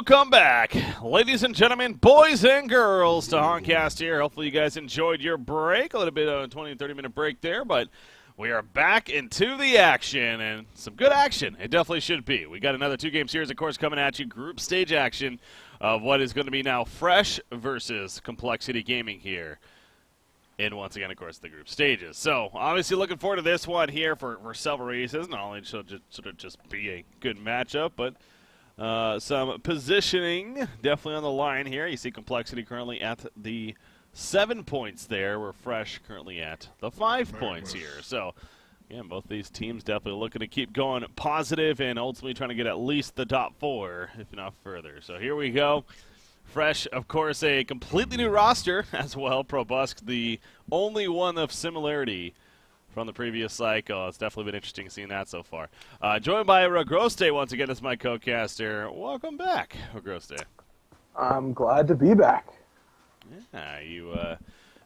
Welcome back, ladies and gentlemen, boys and girls, to Honcast here. Hopefully you guys enjoyed your break. A little bit of a 20 and 30-minute break there, but we are back into the action, and some good action. It definitely should be. We got another two-game series, of course, coming at you. Group stage action of what is going to be now Fresh versus Complexity Gaming here. And once again, of course, the group stages. So, obviously looking forward to this one here for several reasons. Not only should it just be a good matchup, but some positioning definitely on the line here. You see Complexity currently at the 7 points there. We're Fresh currently at the 5 points here. So, again, both these teams definitely looking to keep going positive and ultimately trying to get at least the top 4, if not further. So here we go. Fresh, of course, a completely new roster as well. Probusk, the only one of similarity from the previous cycle. It's definitely been interesting seeing that so far. Joined by Ragroste once again as my co-caster. Welcome back, Ragroste. I'm glad to be back. Yeah, you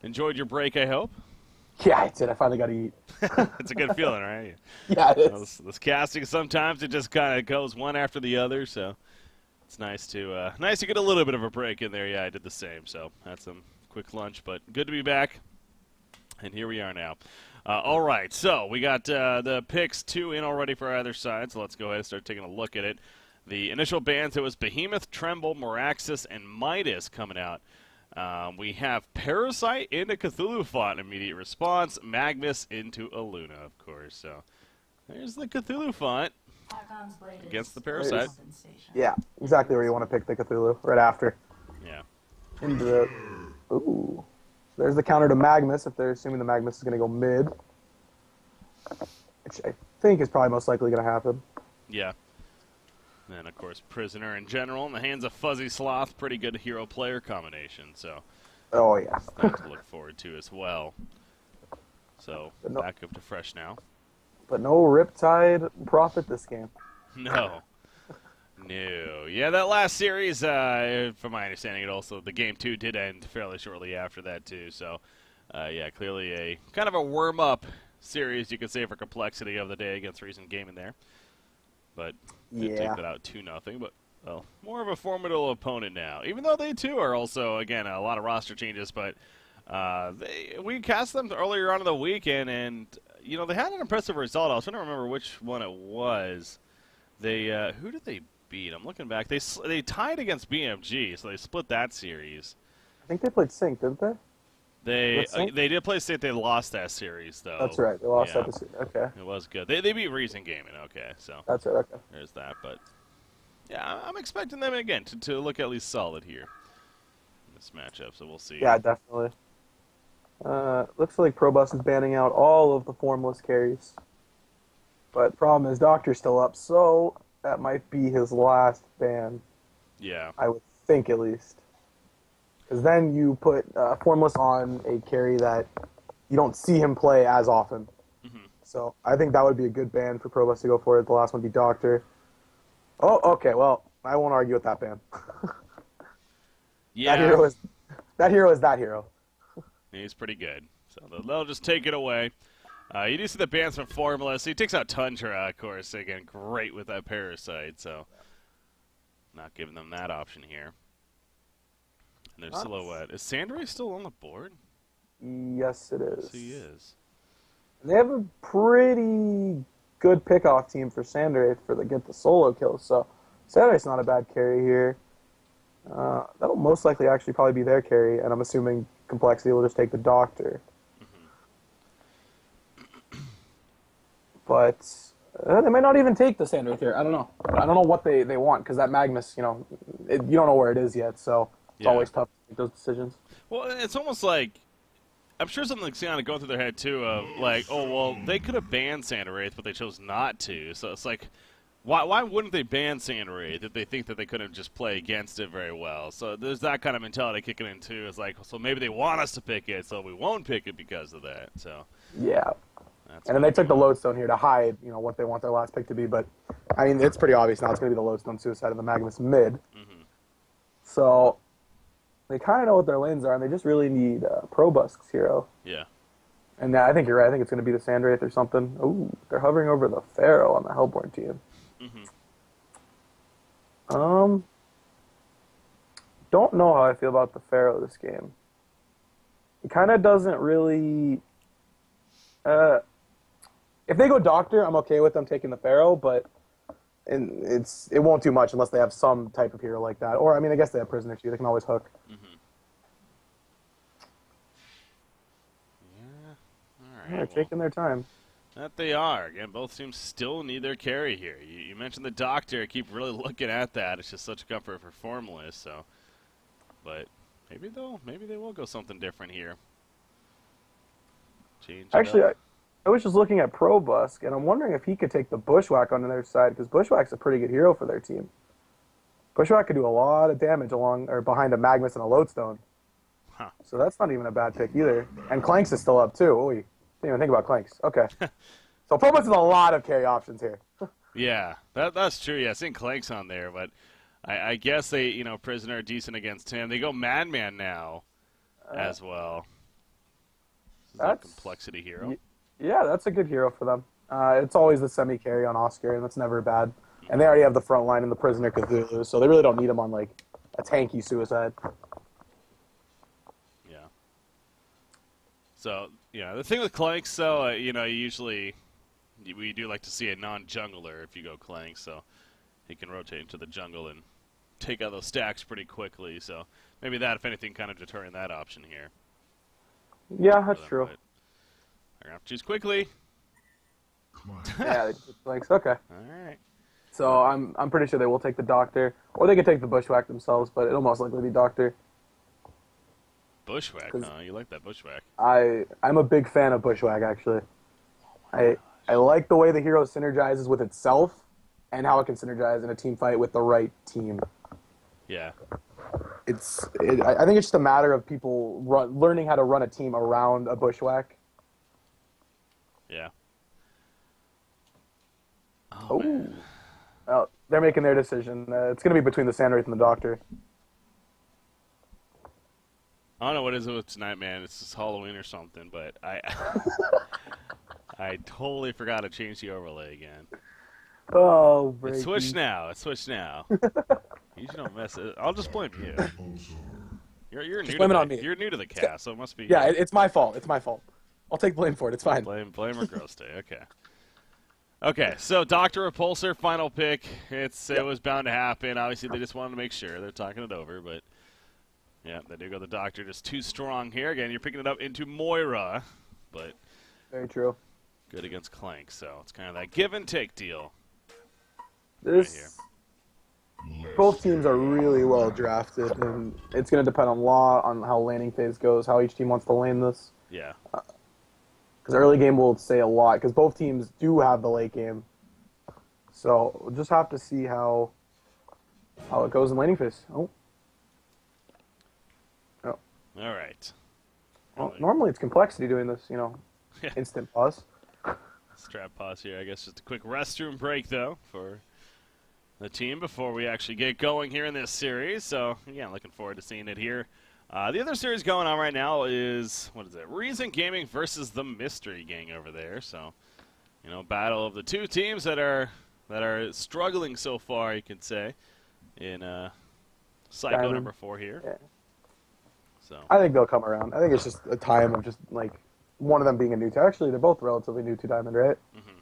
enjoyed your break, I hope? Yeah, I did. I finally got to eat. It's a good feeling, right? Yeah, it is. This casting, sometimes it just kind of goes one after the other, so it's nice to get a little bit of a break in there. Yeah, I did the same, so had some quick lunch, but good to be back. And here we are now. All right, so we got the picks 2 in already for either side, so let's go ahead and start taking a look at it. The initial bans, it was Behemoth, Tremble, Moraxis, and Midas coming out. We have Parasite into Cthulhu Font, immediate response. Magnus into Aluna, of course. So there's the Cthulhu Font against the Parasite. Yeah, exactly where you want to pick the Cthulhu, right after. Yeah. Into the... Ooh. There's the counter to Magnus, if they're assuming the Magnus is going to go mid. Which I think is probably most likely going to happen. Yeah. And, of course, Prisoner in general. In the hands of Fuzzy Sloth, pretty good hero-player combination. So, oh, yeah. that's to look forward to as well. So, no, back up to Fresh now. But no Riptide Prophet this game. No. No. Yeah, that last series, from my understanding, it also, the game 2 did end fairly shortly after that, too. So, yeah, clearly a kind of a warm-up series, you could say, for Complexity of the day against Recent Gaming there. But did take that out 2-0. But, well, more of a formidable opponent now. Even though they, too, are also, again, a lot of roster changes. But we cast them earlier on in the weekend, and, you know, they had an impressive result. I was trying to remember which one it was. They, who did they beat? I'm looking back. They tied against BMG, so they split that series. I think they played Sync, didn't they? They did play Sync. They lost that series, though. That's right. They lost that series. Okay. It was good. They beat Reason Gaming. Okay, so that's right. Okay. There's that. But yeah, I'm expecting them again to look at least solid here in this matchup. So we'll see. Yeah, definitely. Looks like Probus is banning out all of the formless carries. But problem is, Doctor's still up, so that might be his last ban. Yeah. I would think, at least. Because then you put Formless on a carry that you don't see him play as often. Mm-hmm. So I think that would be a good ban for Probus to go for it. The last one would be Doctor. Oh, okay, well, I won't argue with that ban. Yeah. That hero is that hero. He's pretty good. So they'll just take it away. You do see the bans from Formless. He takes out Tundra, of course. Again, great with that Parasite, so not giving them that option here. And their Silhouette. Is Sandray still on the board? Yes, it is. Yes, he is. They have a pretty good pickoff team for Sandray to get the solo kills, so Sandray's not a bad carry here. That'll most likely actually probably be their carry, and I'm assuming Complexity will just take the Doctor. But they might not even take the Sandwraith here. I don't know. I don't know what they want, because that Magnus, you don't know where it is yet, so it's always tough to make those decisions. Well, it's almost like, I'm sure something's kind of going through their head, too, of like, oh, well, they could have banned Sandwraith, but they chose not to. So it's like, why wouldn't they ban Sandwraith if they think that they couldn't just play against it very well? So there's that kind of mentality kicking in, too. It's like, so maybe they want us to pick it, so we won't pick it because of that. So yeah. And then they took the Lodestone here to hide, what they want their last pick to be. But, I mean, it's pretty obvious now it's going to be the Lodestone Suicide and the Magnus mid. Mm-hmm. So they kind of know what their lanes are, and they just really need Probusk's hero. Yeah. And I think you're right. I think it's going to be the Sandwraith or something. Ooh, they're hovering over the Pharaoh on the Hellborn team. Mm-hmm. don't know how I feel about the Pharaoh this game. He kind of doesn't really. Uh, if they go Doctor, I'm okay with them taking the Pharaoh, but it won't do much unless they have some type of hero like that. Or I mean, I guess they have Prisoner too. They can always hook. Mm-hmm. Yeah. All right. Yeah, they're taking their time. That they are. Again, both teams still need their carry here. You mentioned the Doctor. I keep really looking at that. It's just such a comfort for Formalists. So, but maybe they will go something different here. Change. Actually, I was just looking at Probusk, and I'm wondering if he could take the Bushwhack on their side, because Bushwhack's a pretty good hero for their team. Bushwhack could do a lot of damage along or behind a Magnus and a Lodestone. Huh. So that's not even a bad pick either. And Clinks is still up too. Oh, didn't even think about Clinks. Okay. So Probusk has a lot of carry options here. Yeah, that's true. Yeah, seeing Clanks on there, but I guess they, Prisoner decent against him. They go Madman now as well. That's a complexity hero. Yeah, that's a good hero for them. It's always the semi-carry on Oscar, and that's never bad. And they already have the front line in the Prisoner Cthulhu, so they really don't need him on, like, a tanky suicide. Yeah. So, the thing with Clanks, though, usually we do like to see a non-jungler if you go Clanks, so he can rotate into the jungle and take out those stacks pretty quickly. So maybe that, if anything, kind of deterring that option here. Yeah, that's true. They're going to have to choose quickly. Yeah, Clanks. Okay. All right. So I'm pretty sure they will take the Doctor, or they could take the Bushwhack themselves, but it'll most likely be Doctor. Bushwhack, huh? You like that Bushwhack. I'm a big fan of Bushwhack, actually. I like the way the hero synergizes with itself and how it can synergize in a team fight with the right team. Yeah. I think it's just a matter of people learning how to run a team around a Bushwhack. Yeah. Oh. Well, they're making their decision. It's going to be between the Sandwraith and the Doctor. I don't know what it is with tonight, man. It's just Halloween or something, but I totally forgot to change the overlay again. Oh, breaky. It's switched now. You don't mess it. I'll just blame you. You're new. Blame it on me. You're new to the cast, so it must be. Yeah, it's my fault. It's my fault. I'll take blame for it. It's fine. Blame or gross day. Okay. Okay, so Dr. Repulsor, final pick. It was bound to happen. Obviously, they just wanted to make sure. They're talking it over, but yeah, they do go the Doctor just too strong here. Again, you're picking it up into Moira, but very true. Good against Clank, so it's kind of that give and take deal. Both teams are really well drafted, and it's going to depend a lot on how laning phase goes, how each team wants to lane this. Yeah. Because early game will say a lot, because both teams do have the late game. So we'll just have to see how it goes in laning phase. Oh. All right. Well, normally it's complexity doing this, instant pause. Strap pause here. I guess just a quick restroom break, though, for the team before we actually get going here in this series. So, yeah, looking forward to seeing it here. The other series going on right now is, Reason Gaming versus the Mystery Gang over there. So, battle of the two teams that are struggling so far, you could say, in cycle number 4 here. Yeah. So I think they'll come around. I think it's just a time of just, like, one of them being a new to. Actually, they're both relatively new to Diamond, right? Mm-hmm.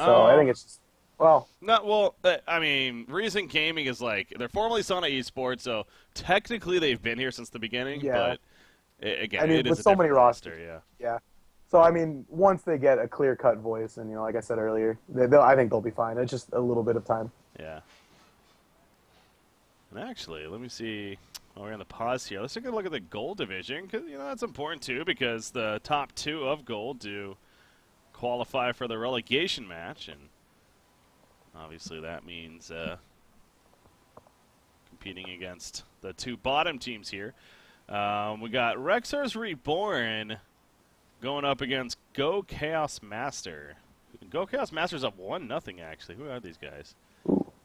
So I think it's just, Reason Gaming is they're formerly Sona Esports, so technically they've been here since the beginning. Yeah. But again, I mean, it is with a so many different rosters. Yeah. Yeah. So I mean, once they get a clear-cut voice, and like I said earlier, I think they'll be fine. It's just a little bit of time. Yeah. And actually, let me see. While we're on the pause here, let's take a look at the gold division, because that's important too, because the top 2 of gold do qualify for the relegation match, and obviously that means competing against the 2 bottom teams here. We got Rexar's Reborn going up against Go Chaos Master. Go Chaos Master's up 1-0 actually. Who are these guys?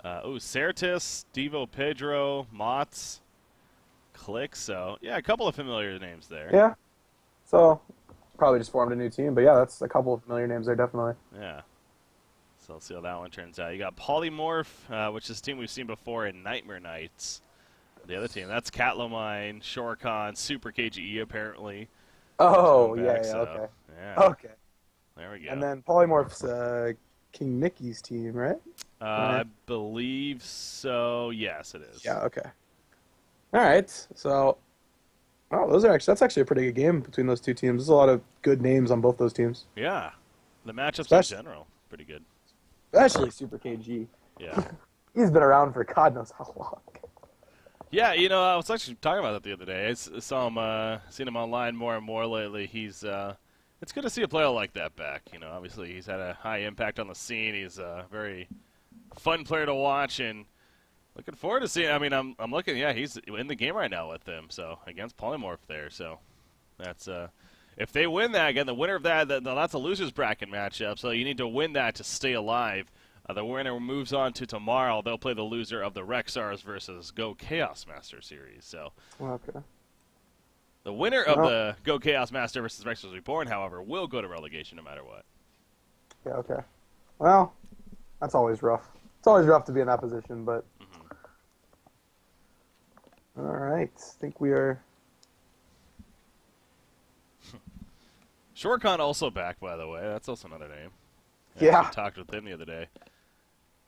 Certus, Devo Pedro, Mott's, Clicks. So, yeah, a couple of familiar names there. Yeah. So, probably just formed a new team, but yeah, that's a couple of familiar names there, definitely. Yeah. So, let's see how that one turns out. You got Polymorph, which is a team we've seen before in Nightmare Nights. The other team, that's Catlomine, Shorecon, Super KGE apparently. Oh, Back, yeah, so, okay. yeah. Okay. There we go. And then Polymorph's King Mickey's team, right? I believe so. Yes, it is. Yeah, okay. All right. So, oh, that's actually a pretty good game between those two teams. There's a lot of good names on both those teams. Yeah. The matchups Especially- in general, pretty good. Especially Super KG. Yeah. He's been around for God knows how long. Yeah, you know, I was actually talking about that the other day. I saw him, seen him online more and more lately. He's, it's good to see a player like that back. You know, obviously he's had a high impact on the scene. He's a very fun player to watch, and looking forward to seeing. I mean, I'm looking. Yeah, he's in the game right now with them. So against Polymorph there. So that's if they win that again, the winner of that, that's a losers bracket matchup. So you need to win that to stay alive. The winner moves on to tomorrow. They'll play the loser of the Rexars versus Go Chaos Master series. So Okay. the winner of the Go Chaos Master versus Rexars Reborn, however, will go to relegation no matter what. Yeah, okay. Well, that's always rough. It's always rough to be in that position, but... All right. I think we are... Shorecon also back, by the way. That's also another name. Yeah. I talked with him the other day.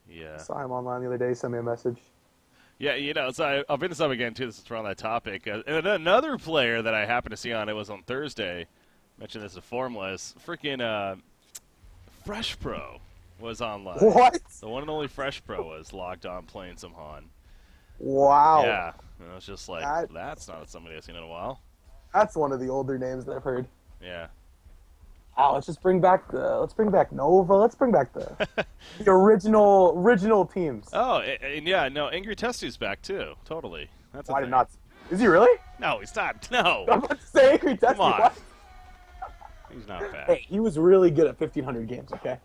Yeah. Saw him online the other day. Sent me a message. Yeah, you know, so I'll bring this up again, too, since we're on that topic. And another player that I happened to see on, it was on Thursday, mentioned this to Formless, freaking Fresh Pro was online. What? The one and only Fresh Pro was logged on playing some Han. Wow. Yeah, and I was just like, that's not somebody I've seen in a while. That's one of the older names that I've heard. Yeah. Oh, let's bring back Nova. Let's bring back the original teams. Oh, and yeah, no, Angry Testy's back, too. Totally. That's I did not. Is he really? No, he's not. No. I'm about to say Angry Testy. Come on. What? He's not bad. Hey, he was really good at 1,500 games. Okay.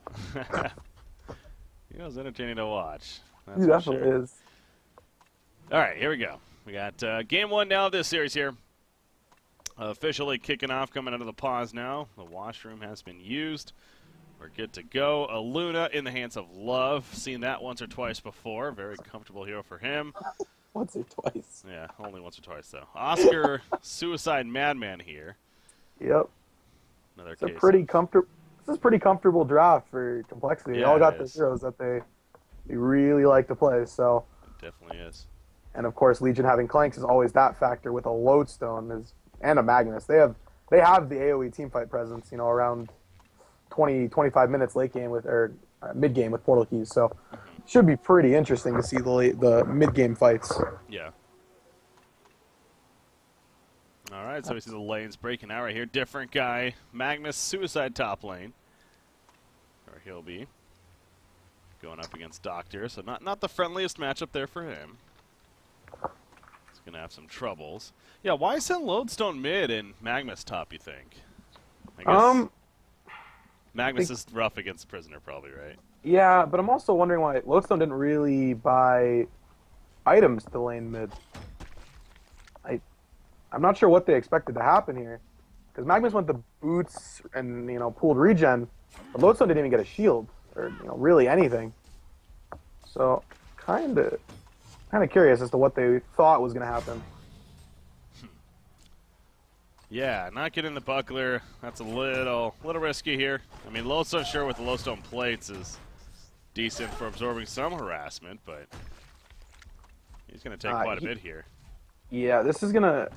He was entertaining to watch. That's He for definitely sure. is. All right, here we go. We got game one now of this series here. Officially kicking off, coming out of the pause now. The washroom has been used. We're good to go. A Luna in the hands of Love. Seen that once or twice before. Very comfortable hero for him. Once or twice. Yeah, only once or twice, though. Oscar, Suicide Madman here. Yep. Another It's a case. pretty comfortable. This is a pretty comfortable draft for complexity. They Yeah, all got it the is. heroes that they really like to play. So, Definitely is. and of course, Legion having Clinks is always that factor with a Lodestone and a Magnus. They have the AOE teamfight presence. You know, around 20-25 minutes late game or mid game with portal keys. So, should be pretty interesting to see the mid game fights. Yeah. All right, so we see the lanes breaking out right here. Different guy. Magnus, Suicide top lane. Or he'll be. Going up against Doctor, so not the friendliest matchup there for him. He's going to have some troubles. Yeah, why send Lodestone mid and Magnus top, you think? I guess Magnus is rough against Prisoner probably, right? Yeah, but I'm also wondering why Lodestone didn't really buy items to lane mid. I'm not sure what they expected to happen here, because Magnus went the boots and pooled regen, but Lodestone didn't even get a shield or really anything. So kind of curious as to what they thought was going to happen. Yeah, not getting the buckler. That's a little risky here. I mean, Lodestone sure with the Lodestone plates is decent for absorbing some harassment, but he's going to take quite a bit here. Yeah, this is gonna.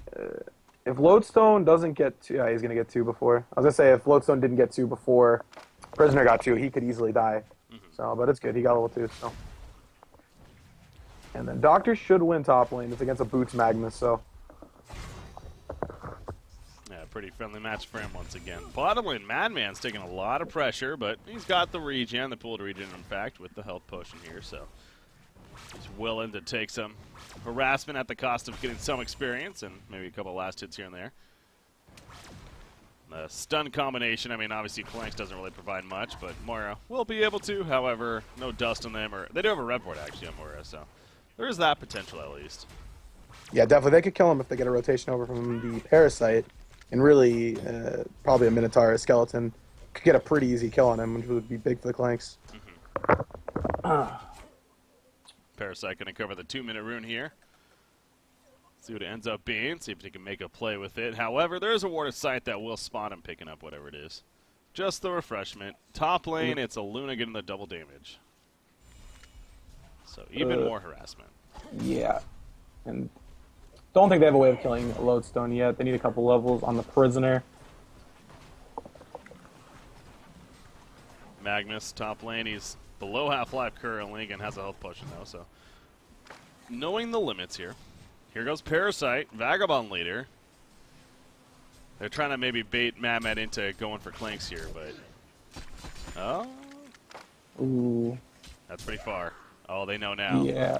If Lodestone doesn't get two, yeah, he's gonna get two before. I was gonna say if Lodestone didn't get two before Prisoner got two, he could easily die. So, but it's good. He got level 2. So, and then Doctor should win top lane. It's against a Boots Magnus. So, Yeah, pretty friendly match for him once again. Bottom lane, Madman's taking a lot of pressure, but he's got the regen, the pooled regen, in fact, with the health potion here. So he's willing to take some harassment at the cost of getting some experience and maybe a couple last hits here and there. The stun combination, I mean, obviously Clinks doesn't really provide much, but Moira will be able to. However, no dust on them. They do have a red board, actually, on Moira, so there is that potential at least. yeah, definitely they could kill him if they get a rotation over from the Parasite, and really probably a Minotaur or a Skeleton could get a pretty easy kill on him, which would be big for the Clinks. Parasite going to cover the 2-minute rune here. See what it ends up being. See if he can make a play with it. However, there is a ward of sight that will spot him picking up whatever it is. Just the refreshment. Top lane, it's a Luna getting the double damage. So even more harassment. Yeah. And don't think they have a way of killing a Lodestone yet. They need a couple levels on the Prisoner. Magnus, top lane, he's below half-life currently and has a health potion though, so knowing the limits here. Here goes Parasite, Vagabond leader. They're trying to maybe bait Madman into going for Clinks here, but oh, Ooh. that's pretty far. Oh, they know now. Yeah.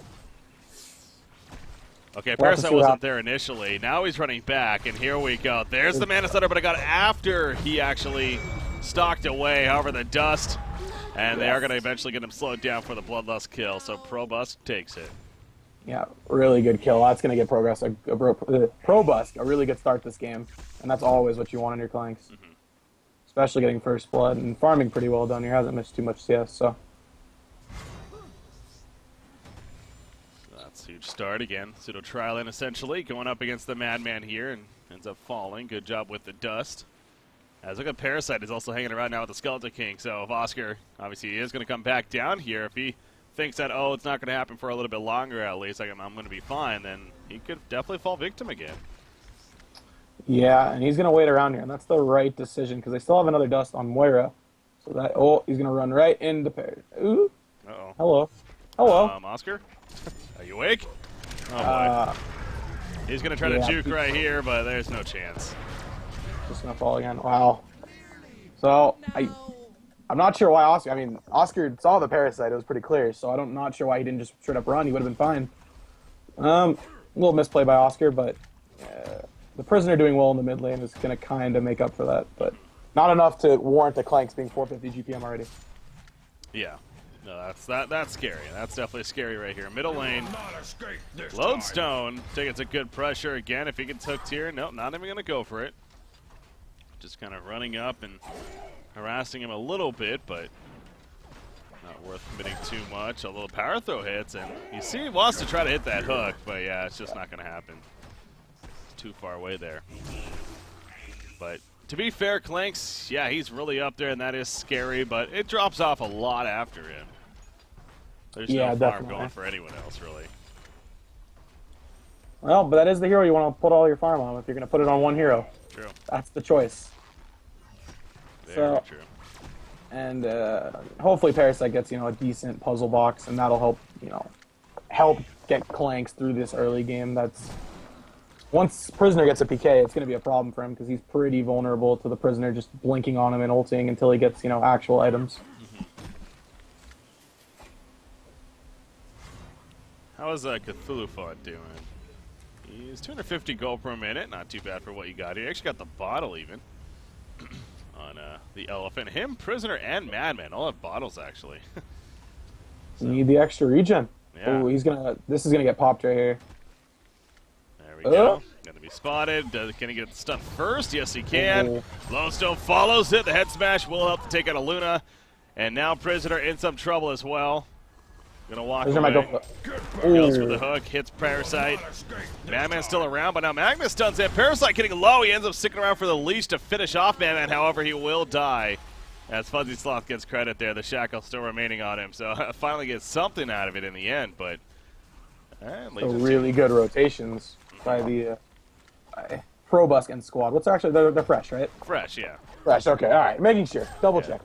Okay, Parasite wasn't there initially. Now he's running back, and here we go. There's the Mana Stutter, but I got it after he actually stalked away. However, the dust, and they are going to eventually get him slowed down for the Bloodlust kill. So Probust takes it. Yeah, really good kill. That's going to get Probust a really good start this game, and that's always what you want in your Clinks. Especially getting first blood and farming pretty well down here. Hasn't missed too much CS, so. That's a huge start again. Pseudo Trilin essentially going up against the Madman here and ends up falling. Good job with the dust. As look at Parasite is also hanging around now with the Skeleton King. So if Oscar, obviously he is going to come back down here. If he thinks that, oh, it's not going to happen for a little bit longer at least, like I'm going to be fine, then he could definitely fall victim again. Yeah, and he's going to wait around here, and that's the right decision because they still have another dust on Moira. So that, oh, he's going to run right into Parasite. Ooh. Uh-oh. Hello. Hello. Oscar? Are you awake? Oh, boy. He's going to try to juke right here, but there's no chance. Just going to fall again. Wow. So, I'm not sure why Oscar... I mean, Oscar saw the Parasite. It was pretty clear, so I'm not sure why he didn't just straight up run. He would have been fine. A little misplay by Oscar, but the Prisoner doing well in the mid lane is going to kind of make up for that, but not enough to warrant the Clinks being 450 GPM already. Yeah. No, that's scary. That's definitely scary right here. Middle lane, Lodestone taking some good pressure again. If he gets hooked here, nope, not even going to go for it. Just kind of running up and harassing him a little bit, but not worth committing too much. A little power throw hits, and you see he wants to try to hit that hook, but yeah, it's just not going to happen. It's too far away there. But to be fair, Clinks, yeah, he's really up there, and that is scary, but it drops off a lot after him. There's no farm going for anyone else, really. Well, but that is the hero you want to put all your farm on if you're going to put it on one hero. True. That's the choice. Very true. And hopefully Parasite gets, a decent puzzle box, and that'll help get Clinks through this early game. Once Prisoner gets a PK, it's going to be a problem for him because he's pretty vulnerable to the Prisoner just blinking on him and ulting until he gets, actual items. How is Cthulhu Font doing? He's 250 gold per minute. Not too bad for what you got here. Actually got the bottle even on the Elephant. Him, Prisoner, and Madman all have bottles actually. So. Need the extra regen. Yeah. Ooh, this is gonna get popped right here. There we go. Gonna be spotted. Can he get the stun first? Yes, he can. Lodestone follows it. The head smash will help to take out a Luna. And now Prisoner in some trouble as well. Gonna walk away. Goes for the hook, hits Parasite. Madman's still around, but now Magnus stuns it. Parasite getting low. He ends up sticking around for the leash to finish off Madman. However, he will die. As Fuzzy Sloth gets credit there, the shackle still remaining on him. So finally gets something out of it in the end, but really good rotations by the Probust and squad. What's actually they're fresh, right? Fresh, yeah. Fresh. Okay, all right. Making sure. Double check.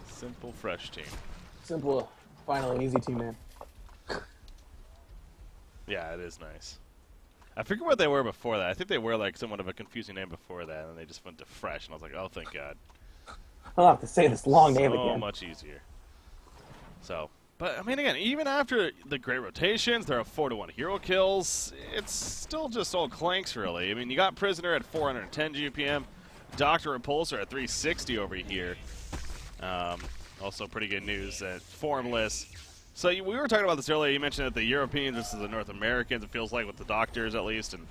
Simple fresh team. Simple, finally an easy team name. Yeah, it is nice. I forget what they were before that. I think they were like somewhat of a confusing name before that, and they just went to fresh, and I was like, oh, thank God. I'll have to say this long name again. So much easier. So, but I mean, again, even after the great rotations, there are 4-to-1 hero kills. It's still just old Clinks, really. I mean, you got Prisoner at 410 GPM, Dr. Repulsor at 360 over here. Also, pretty good news that Formless. So we were talking about this earlier. You mentioned that the Europeans, this is the North Americans, it feels like, with the doctors at least. And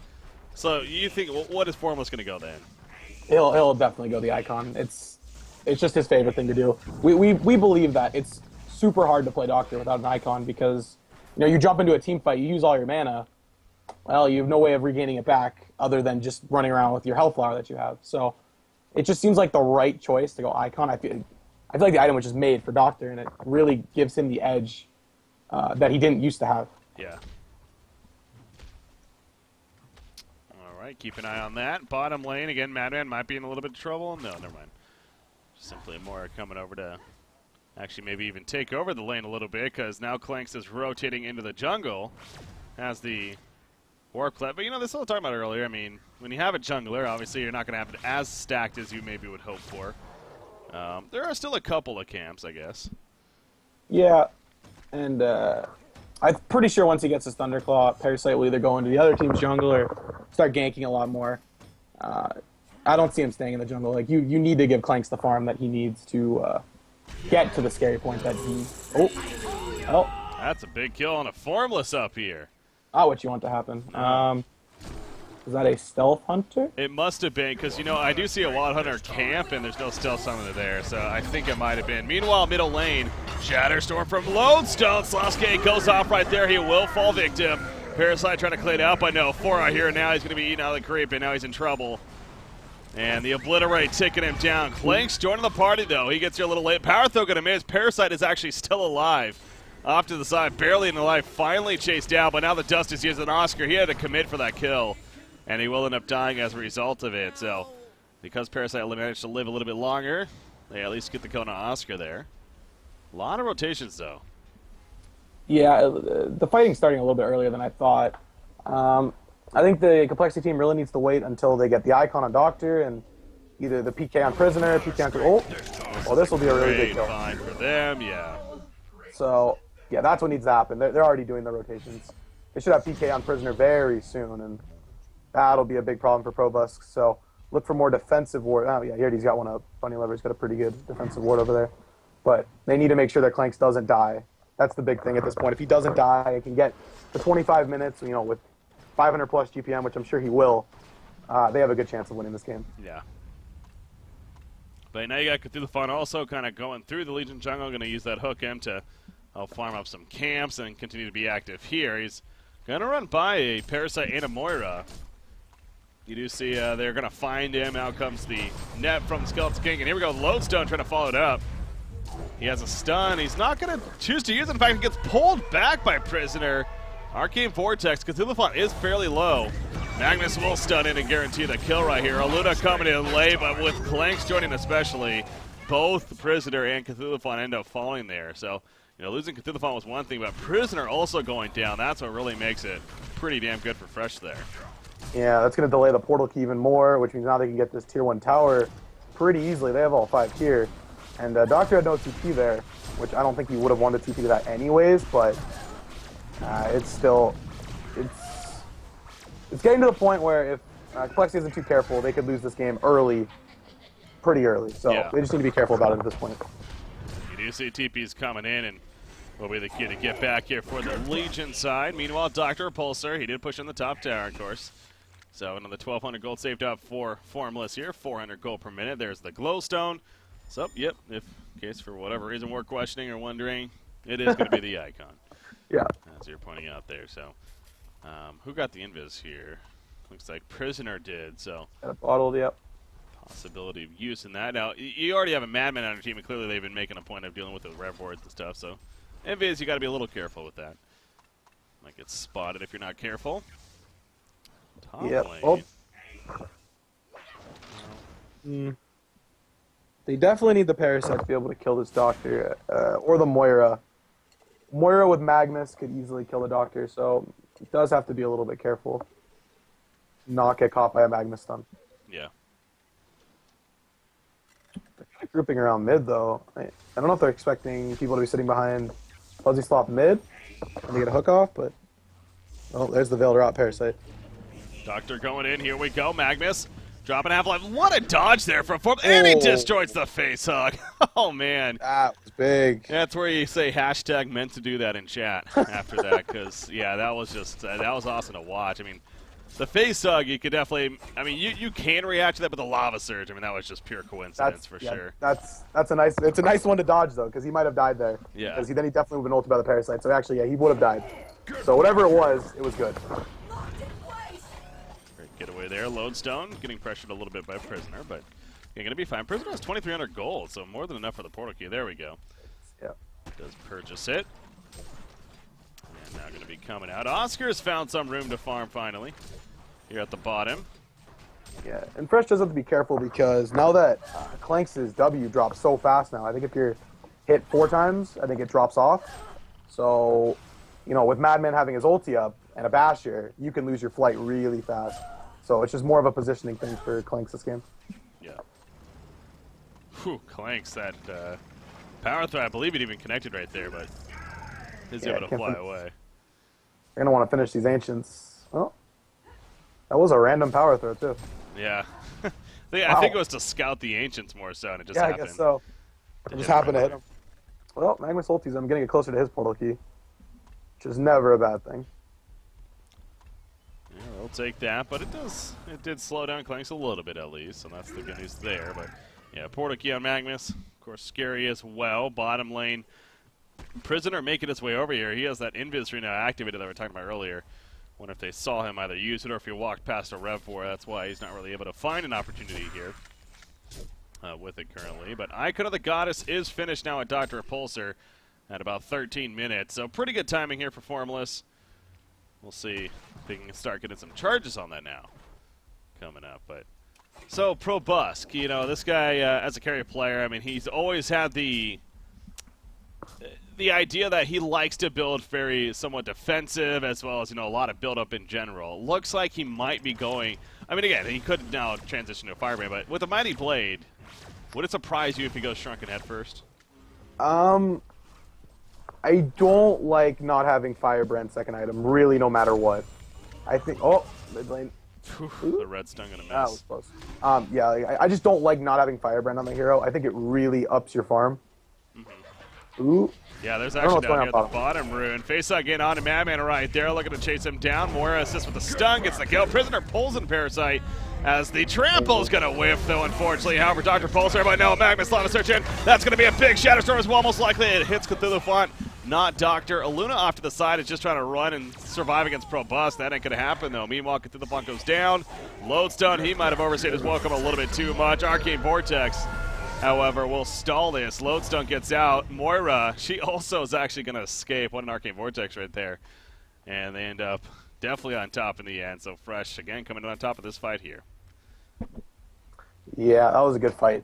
so you think, well, what is Formless going to go then? He'll definitely go the Icon. It's just his favorite thing to do. We believe that it's super hard to play Doctor without an Icon because you jump into a team fight, you use all your mana. Well, you have no way of regaining it back other than just running around with your health flower that you have. So it just seems like the right choice to go Icon. I feel like the item was just made for Doctor, and it really gives him the edge that he didn't used to have. Yeah. All right, keep an eye on that. Bottom lane, again, Madman might be in a little bit of trouble. No, never mind. Simply Moira coming over to actually maybe even take over the lane a little bit, because now Clinks is rotating into the jungle. Has the Warp Clef. But, this is what I was talking about earlier. I mean, when you have a jungler, obviously you're not going to have it as stacked as you maybe would hope for. There are still a couple of camps, I guess. Yeah, and I'm pretty sure once he gets his Thunderclaw, Parasite will either go into the other team's jungle or start ganking a lot more. I don't see him staying in the jungle. Like you need to give Clanks the farm that he needs to get to the scary point that he. Oh, that's a big kill on a Formless up here. Not what you want to happen. Is that a Stealth Hunter? It must have been, because, I do see a Wild Hunter camp, and there's no Stealth Summoner there, so I think it might have been. Meanwhile, middle lane, Shatterstorm from Lodestone. Sasuke goes off right there. He will fall victim. Parasite trying to clean it up. I know. 4 out here now. He's going to be eaten out of the creep, and now he's in trouble. And the Obliterate taking him down. Clinks joining the party, though. He gets here a little late. Power Throw going to miss. Parasite is actually still alive. Off to the side, barely in the life. Finally chased down, but now the Dust is using Oscar. He had to commit for that kill. And he will end up dying as a result of it. So, because Parasite managed to live a little bit longer, they at least get the kill on Oscar there. A lot of rotations, though. Yeah, the fighting's starting a little bit earlier than I thought. I think the Complexity team really needs to wait until they get the Icon on Doctor and either the PK on Prisoner, PK on... Oh, this will be a really big kill. Fine for them, yeah. So, yeah, that's what needs to happen. They're already doing the rotations. They should have PK on Prisoner very soon, and that'll be a big problem for Probusk. So look for more defensive ward. Oh, yeah, he already's got one up. Bunny Lover's got a pretty good defensive ward over there. But they need to make sure that Clanks doesn't die. That's the big thing at this point. If he doesn't die, he can get to 25 minutes, with 500 plus GPM, which I'm sure he will. They have a good chance of winning this game. Yeah. But now you got Cthulhu also kind of going through the Legion jungle. Going to use that hook M to help farm up some camps and continue to be active here. He's going to run by a Parasite and a Moira. You do see they're going to find him. Out comes the net from the Skeleton King. And here we go, Lodestone trying to follow it up. He has a stun. He's not going to choose to use it. In fact, he gets pulled back by Prisoner. Arcane Vortex. Cthulhu is fairly low. Magnus will stun in and guarantee the kill right here. Aluna coming in late, but with Clanks joining especially, both Prisoner and Cthulhu end up falling there. So, losing Cthulhu was one thing, but Prisoner also going down. That's what really makes it pretty damn good for Fresh there. Yeah, that's going to delay the portal key even more, which means now they can get this tier 1 tower pretty easily. They have all 5 here. And Doctor had no TP there, which I don't think he would have wanted TP to that anyways, but it's still... It's getting to the point where if Complexity isn't too careful, they could lose this game pretty early. So yeah. They just need to be careful about it at this point. You do see TP's coming in, and will be the key to get back here for the Legion side. Meanwhile, Dr. Repulsor, he did push on the top tower, of course. So another 1,200 gold saved up for Formless here, 400 gold per minute. There's the Glowstone. So, yep, if in case for whatever reason we're questioning or wondering, it is going to be the Icon. Yeah. As you're pointing out there. So, who got the invis here? Looks like Prisoner did, so. Got it bottled, yep. Possibility of using that. Now, you already have a Madman on your team, and clearly they've been making a point of dealing with the rev boards and stuff, so. Invis, you got to be a little careful with that. Might get spotted if you're not careful. Top lane. Oh. They definitely need the Parasite to be able to kill this Doctor, or the Moira. Moira with Magnus could easily kill the Doctor, so it does have to be a little bit careful. Not get caught by a Magnus stun. Yeah. They're kind of grouping around mid, though. I don't know if they're expecting people to be sitting behind Fuzzy Slop mid and they get a hook off, but... Oh, there's the Veiled Rot Parasite. Doctor going in. Here we go. Magnus dropping half-life. What a dodge there from Form. And he destroys the face hug. Oh, man. That was big. That's where you say #meant to do that in chat after that, because, yeah, that was just that was awesome to watch. I mean, The face hug, you could definitely. I mean, you can react to that, but the lava surge. I mean, that was just pure coincidence for sure. That's a nice. It's a nice one to dodge though, because he might have died there. Yeah. Because then he definitely would have been ulted by the parasite. So actually, yeah, he would have died. So whatever it was good. Great getaway there. Lodestone getting pressured a little bit by Prisoner, but yeah, gonna be fine. Prisoner has 2,300 gold, so more than enough for the portal key. There we go. Yeah. Does purchase it. And now going to be coming out. Oscar's found some room to farm finally. Here at the bottom. Yeah, and Fresh does have to be careful because now that Clinks' W drops so fast now, I think if you're hit 4 times, I think it drops off. So, you know, with Madman having his ulti up and a Basher, you can lose your flight really fast. So it's just more of a positioning thing for Clinks this game. Yeah. Whew, Clinks, that power throw, I believe it even connected right there, but is able to fly away. They're going to want to finish these Ancients. Oh. That was a random power throw, too. Yeah. I think it was to scout the Ancients more so, and it just happened. I guess so. It just happened to hit him. Well, Magmus ultis him, getting it closer to his portal key, which is never a bad thing. Yeah, they'll take that, but it did slow down Clinks a little bit at least, so that's the good news there. But yeah, portal key on Magmus, of course, scary as well. Bottom lane, Prisoner making his way over here. He has that invis now activated that we were talking about earlier. Wonder if they saw him either use it or if he walked past a Rev 4. That's why he's not really able to find an opportunity here with it currently. But Icon of the Goddess is finished now at Dr. Repulsor at about 13 minutes. So pretty good timing here for Formless. We'll see if they can start getting some charges on that now coming up. But so Probusk, you know, this guy as a carry player, I mean, he's always had the idea that he likes to build very somewhat defensive as well as, you know, a lot of build-up in general. Looks like he might be going... I mean, again, he could now transition to a Firebrand, but with a Mighty Blade, would it surprise you if he goes Shrunken Head first? I don't like not having Firebrand second item, really, no matter what. I think... Oh, mid lane. The red stun gonna miss. That was close. Yeah, I just don't like not having Firebrand on the hero. I think it really ups your farm. Ooh. Yeah, there's actually down here at the bottom rune. Face-up in on to Madman right there, looking to chase him down. Moira assists with the stun, gets the kill. Prisoner pulls in Parasite as the trample's going to whiff, though, unfortunately. However, Dr. Pulsar, but no, Magmus Lava Search in. That's going to be a big Shadow Storm as well. Most likely it hits Cthulhu Font, not Doctor. Aluna off to the side is just trying to run and survive against Probust. That ain't going to happen, though. Meanwhile, Cthulhu Font goes down. Lodestone, he might have overstayed his welcome a little bit too much. Arcane Vortex, however, will stall this. Lodestone gets out. Moira, she also is actually going to escape. What an Arcane Vortex right there. And they end up definitely on top in the end. So Fresh, again, coming on top of this fight here. Yeah, that was a good fight.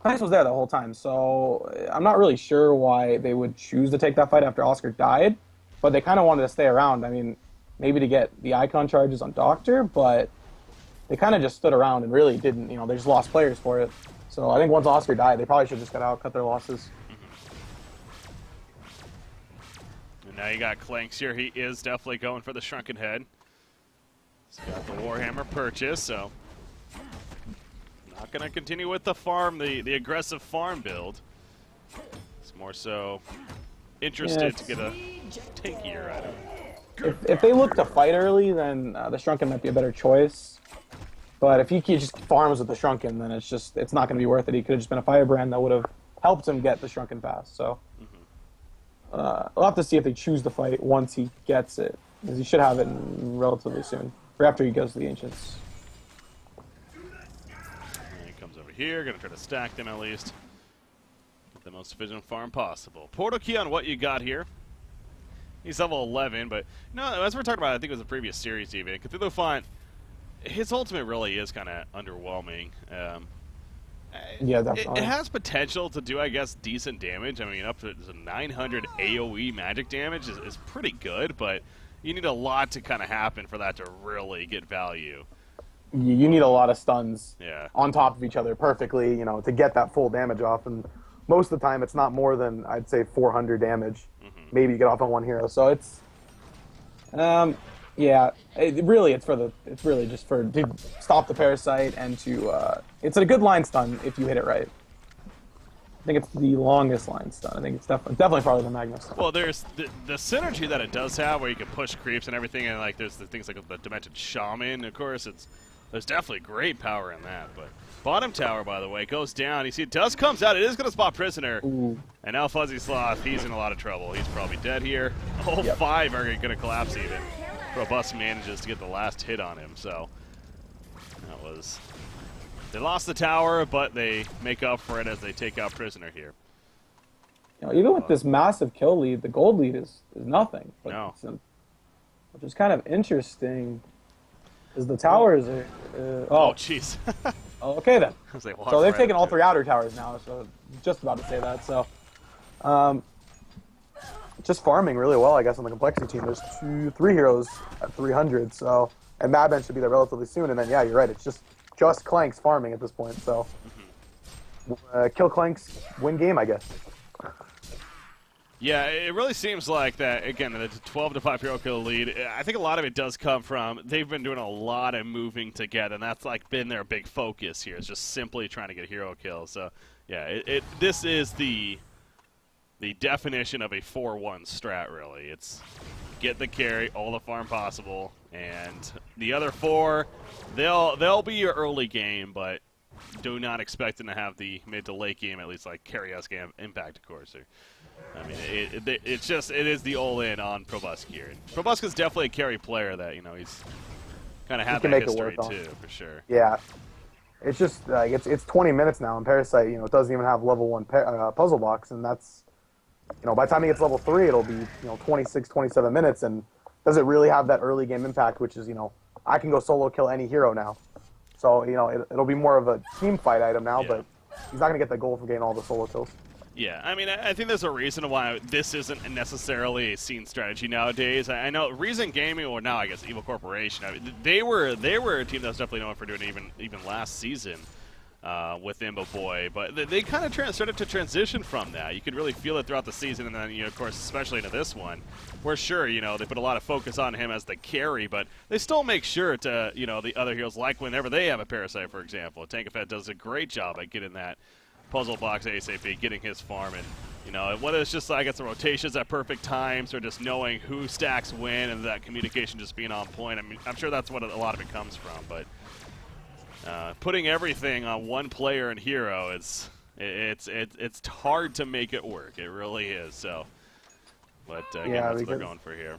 Clinks was there the whole time, so I'm not really sure why they would choose to take that fight after Oscar died, but they kind of wanted to stay around. I mean, maybe to get the icon charges on Doctor, but they kind of just stood around and really didn't, you know, they just lost players for it. So I think once Oscar died, they probably should just got out, cut their losses. And now you got Clinks here. He is definitely going for the Shrunken Head. He's got the Warhammer purchase, so not going to continue with the farm, the aggressive farm build. It's more so interested to get a tankier item. If they look to fight early, then the Shrunken might be a better choice. But if he just farms with the Shrunken, then it's not going to be worth it. He could have just been a Firebrand that would have helped him get the Shrunken pass. So we'll have to see if they choose the fight once he gets it, because he should have it relatively soon, or after he goes to the Ancients. And he comes over here, going to try to stack them at least. Get the most efficient farm possible. Portal key on what you got here. He's level 11, but no, as we're talking about, I think it was the previous series even. Cthulhu Font, his ultimate really is kind of underwhelming. Yeah, definitely. It has potential to do, I guess, decent damage. I mean, up to 900 AoE magic damage is pretty good, but you need a lot to kind of happen for that to really get value. You need a lot of stuns on top of each other perfectly, you know, to get that full damage off. And most of the time, it's not more than, I'd say, 400 damage. Maybe you get off on one hero. So it's, yeah, it's really just to stop the Parasite and to, it's a good line stun if you hit it right. I think it's the longest line stun. I think it's definitely farther than Magnus. Well, there's the synergy that it does have, where you can push creeps and everything, and like there's the things like the Dimension Shaman. Of course, there's definitely great power in that. But bottom tower, by the way, goes down. You see, Dust comes out. It is going to spot Prisoner, Ooh. and now Fuzzy Sloth. He's in a lot of trouble. He's probably dead here. All Yep. 5 are going to collapse even. Robust manages to get the last hit on him. So that was. They lost the tower, but they make up for it as they take out Prisoner here. You know, even with this massive kill lead, the gold lead is nothing. But No. which is kind of interesting, because the towers are. Oh, jeez. Okay then. As they walk So they've right taken up all to 3 outer towers now. So just about to say that. So, just farming really well, I guess, on the complexity team. There's 3 heroes at 300. So, and Madman should be there relatively soon. And then yeah, you're right. It's just Clinks farming at this point. So, kill Clinks, win game, I guess. Yeah, it really seems like that, again, the 12 to 5 hero kill lead, I think a lot of it does come from, they've been doing a lot of moving together, and that's like been their big focus here, is just simply trying to get hero kills. So, yeah, this is the definition of a 4-1 strat, really. It's get the carry, all the farm possible, and the other 4, they'll be your early game, but do not expect them to have the mid to late game, at least like carry-esque impact, of course. I mean, it is the all-in on Probusk here. Probusk is definitely a carry player that, you know, he's kind of had that history too, for sure. Yeah. It's just, like, it's 20 minutes now, and Parasite, you know, it doesn't even have level 1 puzzle box, and that's, you know, by the time he gets level 3, it'll be, you know, 26, 27 minutes, and does it really have that early game impact, which is, you know, I can go solo kill any hero now. So, you know, it'll be more of a team fight item now, but he's not going to get the gold for getting all the solo kills. Yeah, I mean, I think there's a reason why this isn't necessarily a scene strategy nowadays. I know Reason Gaming, or now I guess Evil Corporation, I mean, they were a team that was definitely known for doing it even last season with Imbo Boy, but they kind of started to transition from that. You could really feel it throughout the season, and then, you know, of course, especially into this one, where sure, you know, they put a lot of focus on him as the carry, but they still make sure to, you know, the other heroes, like whenever they have a Parasite, for example. Tankafet does a great job at getting that puzzle box ASAP, getting his farm, and, you know, whether it's just, I guess, the rotations at perfect times, or just knowing who stacks when, and that communication just being on point. I mean, I'm sure that's what a lot of it comes from, but putting everything on one player and hero, it's hard to make it work. It really is. So, but again, that's what they're going for here.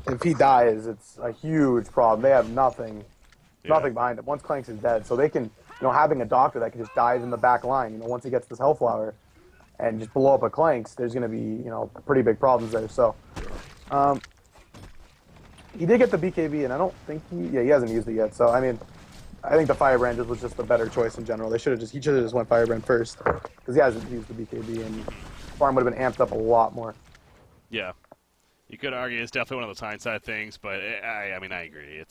If he dies, it's a huge problem. They have nothing behind him. Once Clinks is dead, so they can, you know, having a doctor that can just dive in the back line, you know, once he gets this Hellflower and just blow up a Clinks, there's going to be, you know, pretty big problems there. So, he did get the BKB, and I don't think he hasn't used it yet. So, I mean, I think the Firebrand was just the better choice in general. He should have just went Firebrand first, because he hasn't used the BKB, and farm would have been amped up a lot more. Yeah, you could argue it's definitely one of those hindsight things, but I mean, I agree.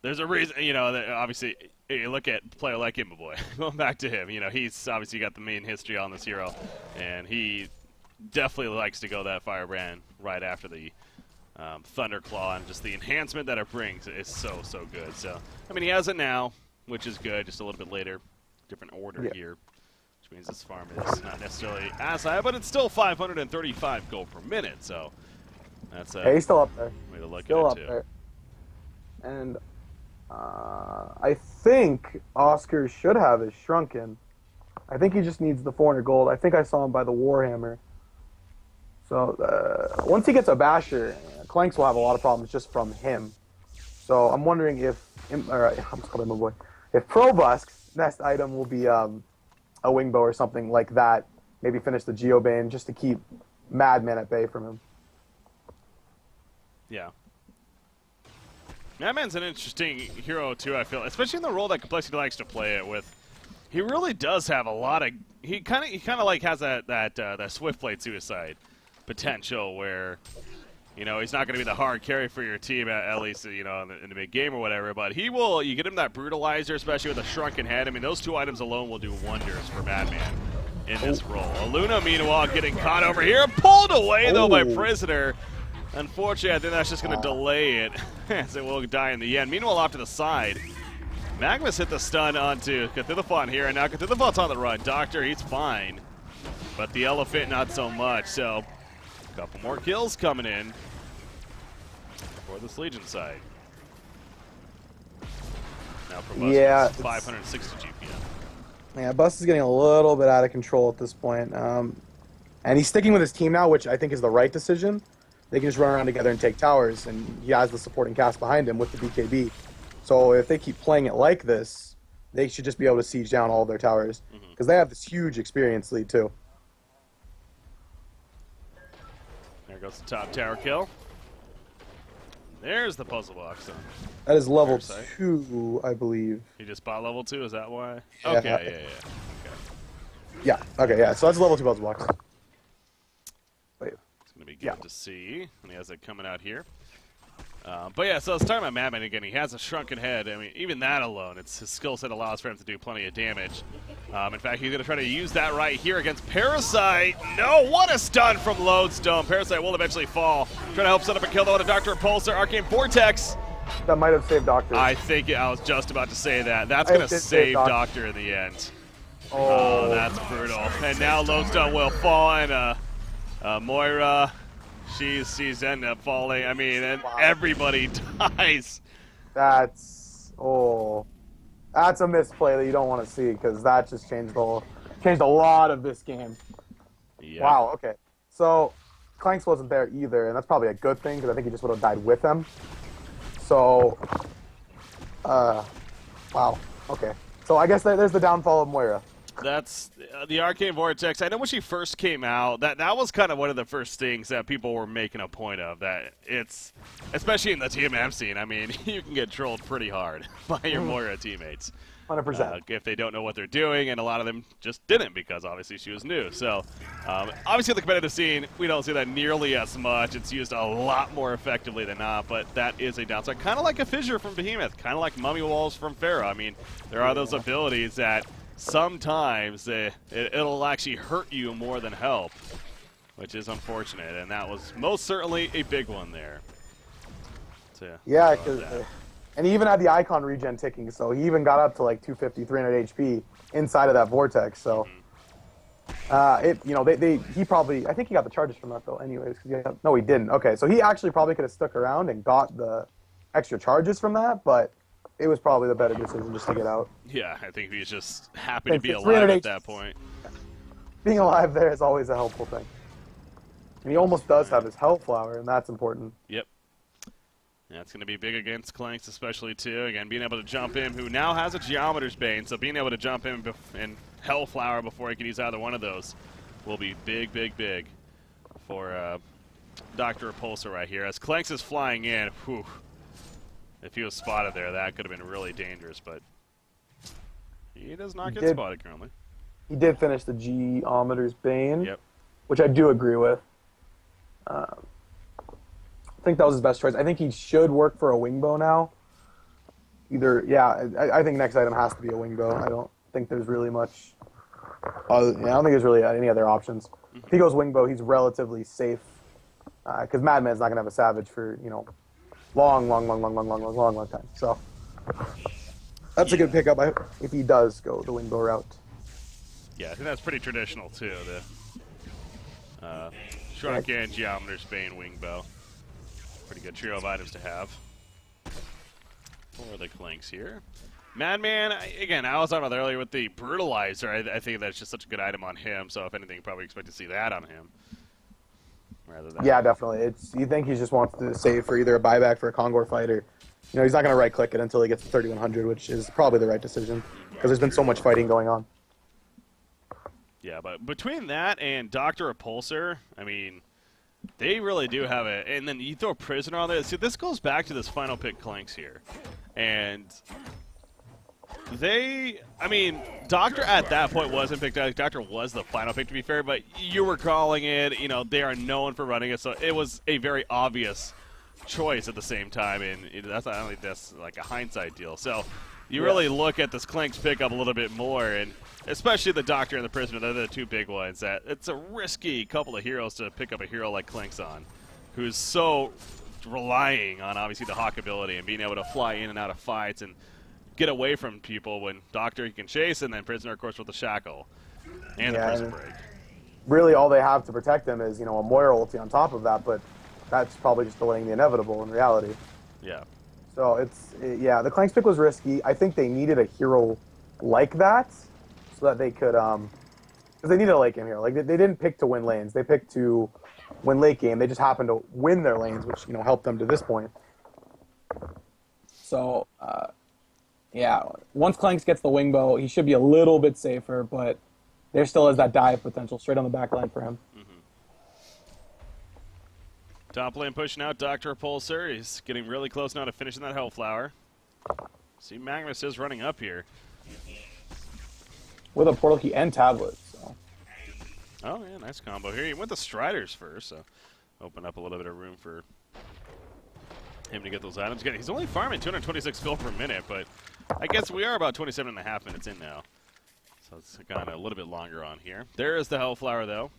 There's a reason, you know, that obviously, you look at a player like Imbo Boy, going back to him, you know, he's obviously got the main history on this hero, and he definitely likes to go that Firebrand right after the Thunderclaw, and just the enhancement that it brings is so good. So, I mean, he has it now, which is good, just a little bit later, different order here, which means this farm is not necessarily as high, but it's still 535 gold per minute, so that's he's still up there. Way to look still at up it, too. there. And I think Oscar should have his Shrunken. I think he just needs the 400 gold. I think I saw him by the Warhammer. So once he gets a Basher, Clinks will have a lot of problems just from him. So I'm wondering if, I'm just calling him a boy, if Probusk's next item will be a Wingbow or something like that. Maybe finish the Geobane just to keep Madman at bay from him. Yeah. Madman's an interesting hero too, I feel, especially in the role that Complexity likes to play it with. He really does have a lot of. He kind of like has that Swift Blade Suicide potential where, you know, he's not going to be the hard carry for your team at least, you know, in the big game or whatever. But he will. You get him that Brutalizer, especially with a Shrunken Head. I mean, those 2 items alone will do wonders for Madman in this role. Aluna, meanwhile, getting caught over here, pulled away though by Prisoner. Unfortunately, I think that's just going to delay it, as it will die in the end. Meanwhile, off to the side, Magnus hit the stun onto Cthulhuphon here, and now Cthulhuphon's on the run. Doctor, he's fine. but the elephant not so much. So a couple more kills coming in for this Legion side. Now for Bus, Yeah, 560 GPM. Yeah, Bus is getting a little bit out of control at this point. And he's sticking with his team now, which I think is the right decision. They can just run around together and take towers, and he has the supporting cast behind him with the BKB. So if they keep playing it like this, they should just be able to siege down all of their towers, because they have this huge experience lead too. There goes the top tower kill. There's the puzzle box done. That is level Parasite. 2, I believe. He just bought level 2, is that why? Yeah. Okay, yeah. Okay. Yeah, okay, yeah. So that's level 2 puzzle box. Wait. It's going to be good to see. And he has it coming out here. But yeah, so let's talk about Madman again. He has a shrunken head. I mean, even that alone, his skill set allows for him to do plenty of damage. In fact, he's going to try to use that right here against Parasite. No, what a stun from Lodestone. Parasite will eventually fall. Trying to help set up a kill though with a Dr. Repulsor, Arcane Vortex. That might have saved Doctor. I was just about to say that. That's going to save Doctor in the end. Oh, that's brutal. And now Lodestone will fall, and Moira, she's ended up falling. I mean, and everybody dies. That's a misplay that you don't want to see, because that just changed a lot of this game. Yep. Wow. Okay. So Clinks wasn't there either, and that's probably a good thing, because I think he just would have died with him. So, wow. Okay. So I guess there's the downfall of Moira. That's the Arcane Vortex. I know when she first came out, that was kind of one of the first things that people were making a point of. That it's, especially in the TMM scene, I mean, you can get trolled pretty hard by your Moira teammates. 100%. If they don't know what they're doing, and a lot of them just didn't, because obviously she was new. So, obviously in the competitive scene, we don't see that nearly as much. It's used a lot more effectively than not, but that is a downside. Kind of like a Fissure from Behemoth, kind of like Mummy Walls from Pharah. I mean, there are those abilities that sometimes it'll actually hurt you more than help, which is unfortunate, and that was most certainly a big one there. So, yeah, and he even had the icon regen ticking, so he even got up to like 250, 300 HP inside of that vortex. So, he probably, I think he got the charges from that though. Anyways, no, he didn't. Okay, so he actually probably could have stuck around and got the extra charges from that, but it was probably the better decision just to get out. Yeah, I think he was just happy to be alive at that point. Being alive there is always a helpful thing. And he almost does have his Hellflower, and that's important. Yep. Yeah, it's going to be big against Clinks, especially, too. Again, being able to jump in, who now has a Geometer's Bane, so being able to jump in Hellflower before he can use either one of those will be big, big, big for Dr. Repulsor right here. As Clinks is flying in, whew. If he was spotted there, that could have been really dangerous, but he does not get spotted currently. He did finish the Geometer's Bane, Yep. which I do agree with. I think that was his best choice. I think he should work for a Wingbow now. I think next item has to be a Wingbow. I don't think there's really much. I don't think there's really any other options. If he goes Wingbow, he's relatively safe, because Madman's not gonna have a Savage for long time. So that's a good pickup if he does go the Wingbow route. Yeah, I think that's pretty traditional too. The Shrunken, Geometer's Bane, Wingbow. Pretty good trio of items to have for the Clinks here. Madman, again, I was talking about that earlier with the Brutalizer. I think that's just such a good item on him, so if anything, probably expect to see that on him. Rather than Definitely. You think he just wants to save for either a buyback for a Kongor fight, or he's not going to right-click it until he gets to 3100, which is probably the right decision, because there's been so much fighting going on. Yeah, but between that and Dr. Repulsor, I mean, they really do have it. And then you throw Prisoner on there. See, this goes back to this final pick Clinks here. And Doctor at that point wasn't picked out. Doctor was the final pick, to be fair, but you were calling it. They are known for running it, so it was a very obvious choice at the same time. And I don't think that's like a hindsight deal. So you really look at this Clinks pickup a little bit more, and especially the Doctor and the Prisoner, they're the two big ones. That it's a risky couple of heroes to pick up a hero like Clinks on, who's so relying on obviously the Hawk ability and being able to fly in and out of fights and get away from people. When Doctor, he can chase, and then Prisoner, of course, with the Shackle and the Prison Break. really all they have to protect them is, a Moira ulti on top of that, but that's probably just delaying the inevitable in reality. Yeah. So yeah, the Clanks pick was risky. I think they needed a hero like that so that they could, because they needed a late game hero. Like, they didn't pick to win lanes. They picked to win late game. They just happened to win their lanes, which, helped them to this point. So, yeah, once Clanks gets the wing bow, he should be a little bit safer, but there still is that dive potential straight on the back line for him. Top lane pushing out Dr. Repulsor. He's getting really close now to finishing that Hellflower. See, Magnus is running up here. With a portal key and tablet. So. Oh, yeah, nice combo here. He went the Striders first, so open up a little bit of room for him to get those items. Again, he's only farming 226 gold per minute, but I guess we are about 27.5 minutes in now. So it's gone a little bit longer on here. There is the Hellflower, though,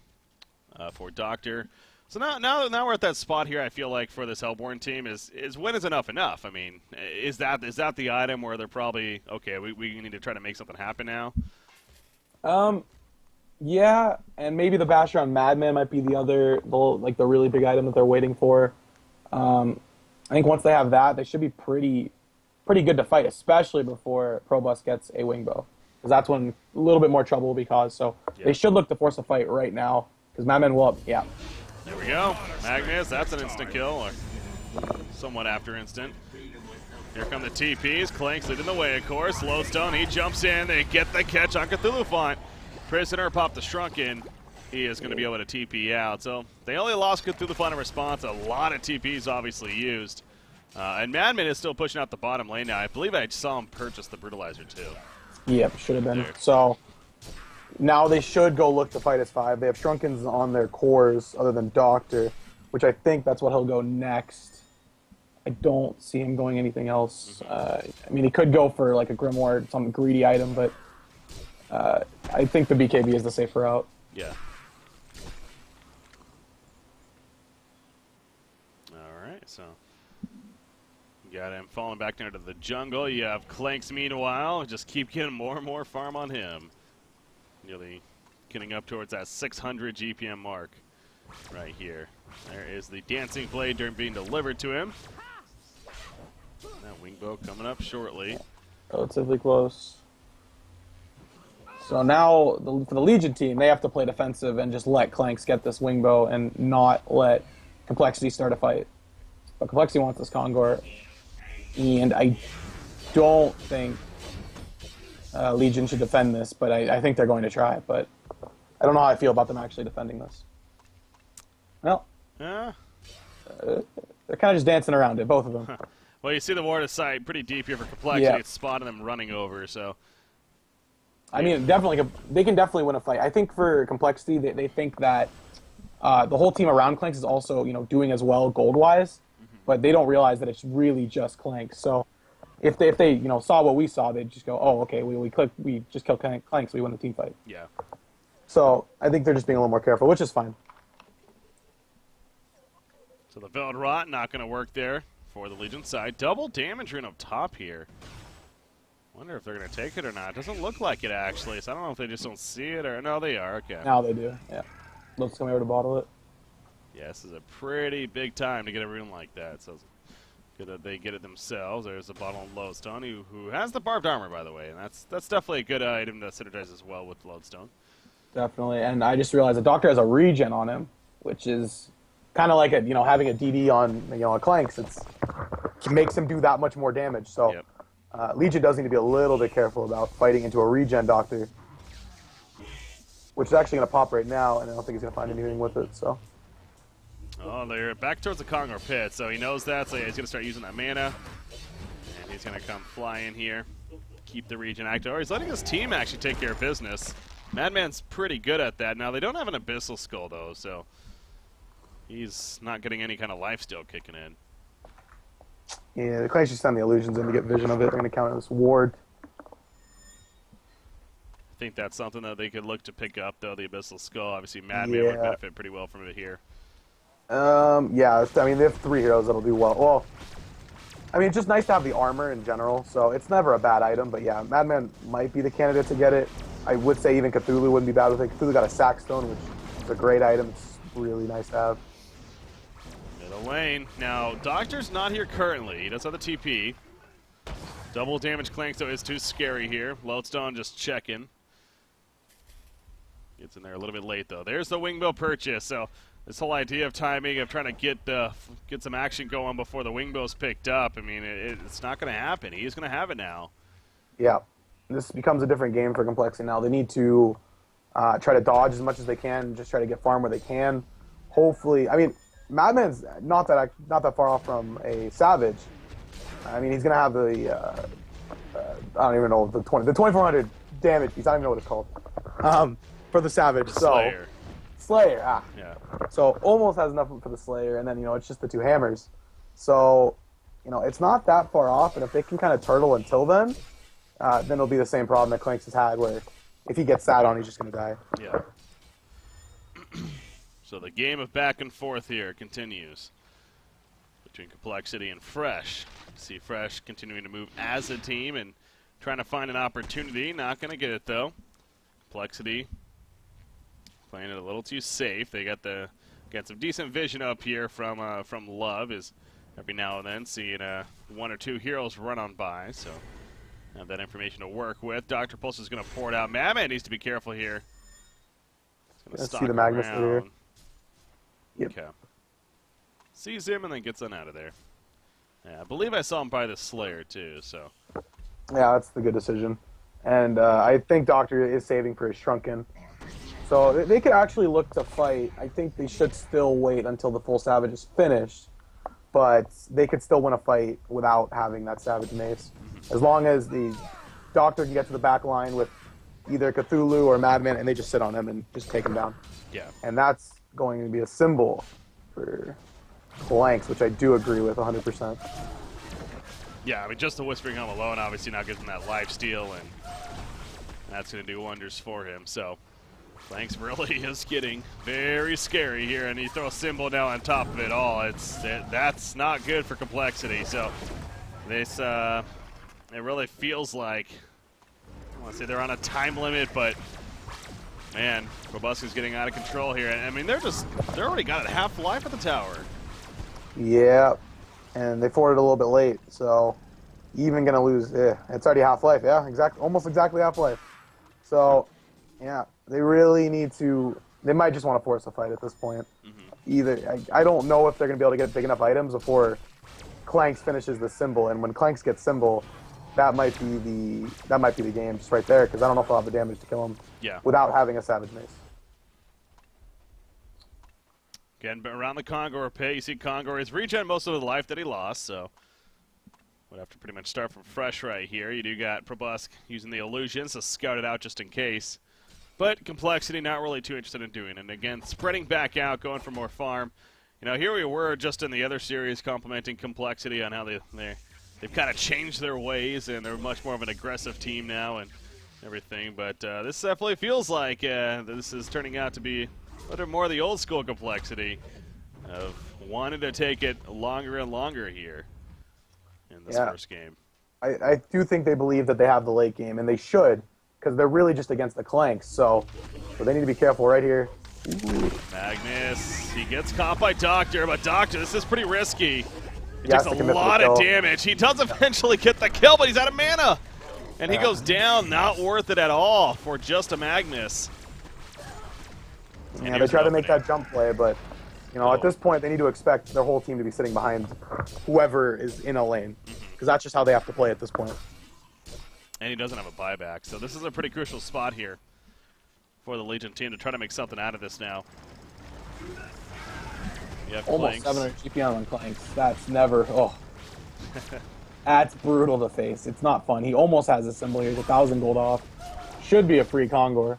for Doctor. So now we're at that spot here. I feel like for this Hellborn team is when is enough enough? I mean, is that the item where they're probably okay? We need to try to make something happen now. Yeah, and maybe the Basher on Madman might be the really big item that they're waiting for. I think once they have that, they should be pretty good to fight, especially before Probus gets a wing bow, because that's when a little bit more trouble will be caused. So they should look to force a fight right now, because Madman will yeah. There we go. Magnus, that's an instant kill, or somewhat after instant. Here come the TPs. Clinks leading the way, of course. Lodestone, he jumps in. They get the catch on Cthulhu Font. Prisoner popped the Shrunken. He is going to be able to TP out. So they only lost Cthulhu Font in response. A lot of TPs obviously used. And Madman is still pushing out the bottom lane now. I believe I saw him purchase the Brutalizer too. Yep, should have been. There. So now they should go look to fight as 5. They have Shrunkens on their cores other than Doctor, which I think that's what he'll go next. I don't see him going anything else. I mean, he could go for like a Grimoire, some greedy item, but I think the BKB is the safer route. Yeah. All right, so you got him falling back down to the jungle. You have Clanks, meanwhile. Just keep getting more and more farm on him. Nearly getting up towards that 600 GPM mark right here. There is the Dancing Blade being delivered to him. That Wingbow coming up shortly. Relatively close. So now, for the Legion team, they have to play defensive and just let Clanks get this Wingbow and not let Complexity start a fight. But Complexity wants this Kongor, and I don't think Legion should defend this, but I think they're going to try. But I don't know how I feel about them actually defending this. Well, they're kind of just dancing around it, both of them. Well, you see the ward of sight pretty deep here for Complexity. Yeah. It's spotting them running over, so... I mean, definitely, they can definitely win a fight. I think for Complexity, they think that the whole team around Clanks is also, doing as well gold-wise, but they don't realize that it's really just Clanks. So if they saw what we saw, they'd just go, oh, okay, we just killed Clanks, we win the team fight. Yeah. So I think they're just being a little more careful, which is fine. So the Veiled Rot not going to work there for the Legion side. Double damage rune up top here. Wonder if they're going to take it or not. Doesn't look like it, actually. So I don't know if they just don't see it or... No, they are. Okay. Now they do, yeah. Let's come over to bottle it. Yeah, this is a pretty big time to get a rune like that. So it's good that they get it themselves. There's the bottle of Lodestone, who has the barbed armor, by the way. And that's definitely a good item to synergize as well with Lodestone. Definitely. And I just realized the Doctor has a regen on him, which is kind of like having a DD on a Clanks. It makes him do that much more damage. So. Yep. Legion does need to be a little bit careful about fighting into a regen Doctor, which is actually going to pop right now, and I don't think he's going to find anything with it. So. Oh, they're back towards the Kongor pit, so he knows that, so he's going to start using that mana, and he's going to come fly in here, keep the regen active. Or he's letting his team actually take care of business. Madman's pretty good at that. Now, they don't have an Abyssal Skull, though, so he's not getting any kind of lifesteal kicking in. Yeah, the Clanks just send the illusions in to get vision of it. They're going to count it as ward. I think that's something that they could look to pick up, though, the Abyssal Skull. Obviously, Madman would benefit pretty well from it here. Yeah, I mean, they have 3 heroes that'll do well. Well, I mean, it's just nice to have the armor in general, so it's never a bad item, but yeah, Madman might be the candidate to get it. I would say even Cthulhu wouldn't be bad with it. Cthulhu got a Sackstone, which It's a great item. It's really nice to have. Middle lane. Now, Doctor's not here currently. He does have the TP. Double damage Clinks, though, is too scary here. Lodestone just checking. Gets in there a little bit late, though. There's the wingbill purchase. So this whole idea of timing, of trying to get some action going before the wingbill's picked up, I mean, it's not going to happen. He's going to have it now. Yeah. This becomes a different game for Complexity now. They need to try to dodge as much as they can, just try to get farm where they can. Hopefully, I mean, Madman's not that far off from a Savage. I mean, he's going to have the, I don't even know, the 2400 damage piece. I don't even know what it's called. For the Savage. Slayer. Slayer, Yeah. So almost has enough for the Slayer, and then, it's just the 2 hammers. So, it's not that far off, and if they can kind of turtle until then it'll be the same problem that Clinks has had, where if he gets sat on, he's just going to die. Yeah. So the game of back and forth here continues between Complexity and Fresh. See Fresh continuing to move as a team and trying to find an opportunity. Not going to get it, though. Complexity playing it a little too safe. They got some decent vision up here from Love. Is every now and then seeing 1 or 2 heroes run on by. So have that information to work with. Dr. Pulse is going to pour it out. Madman needs to be careful here. Let's see the Magnus here. Yep. Okay. Sees him and then gets on out of there. Yeah, I believe I saw him buy the Slayer too, so. Yeah, that's the good decision. And I think Doctor is saving for his Shrunken. So they could actually look to fight. I think they should still wait until the full Savage is finished. But they could still win a fight without having that Savage Mace. As long as the Doctor can get to the back line with either Cthulhu or Madman, and they just sit on him and just take him down. Yeah. And that's going to be a symbol for Clinks, which I do agree with 100%. Yeah, I mean, just the Whispering Helm alone obviously now gives him that lifesteal, and that's going to do wonders for him. So Clinks really is getting very scary here, and you throw a symbol down on top of it all. That's not good for Complexity. So this it really feels like, I don't want to say they're on a time limit, but man, Robusca's getting out of control here. And I mean, they're already got it half life at the tower. Yeah, and they forwarded a little bit late, so even gonna lose. It's already half life. Yeah, almost exactly half life. So, yeah, they really need to. They might just want to force a fight at this point. Either I don't know if they're gonna be able to get big enough items before Clanks finishes the symbol, and when Clanks gets symbol, that might be the game just right there, because I don't know if I'll have the damage to kill him. Yeah. Without having a Savage Mace. Again, around the Kongor pit, you see Kongor has regen most of the life that he lost, so would have to pretty much start from fresh right here. You do got Probusk using the illusions to scout it out just in case. But Complexity not really too interested in doing it. And again, spreading back out, going for more farm. Here we were just in the other series complimenting Complexity on how they've kind of changed their ways, and they're much more of an aggressive team now and everything. But this definitely feels like this is turning out to be a little more of the old school Complexity of wanting to take it longer and longer here in this first game. I do think they believe that they have the late game, and they should, because they're really just against the Clanks. So they need to be careful right here. Ooh. Magnus, he gets caught by Doctor, but Doctor, this is pretty risky. He takes a lot of damage. He does eventually get the kill, but he's out of mana. And he goes down, not worth it at all for just a Magnus. Yeah, they try to make that jump play, but at this point they need to expect their whole team to be sitting behind whoever is in a lane, because that's just how they have to play at this point. And he doesn't have a buyback, so this is a pretty crucial spot here for the Legion team to try to make something out of this now. Almost 700 GP on Clanks. That's never. Oh, that's brutal to face. It's not fun. He almost has a symbol here. He's 1,000 gold off. Should be a free Kongor.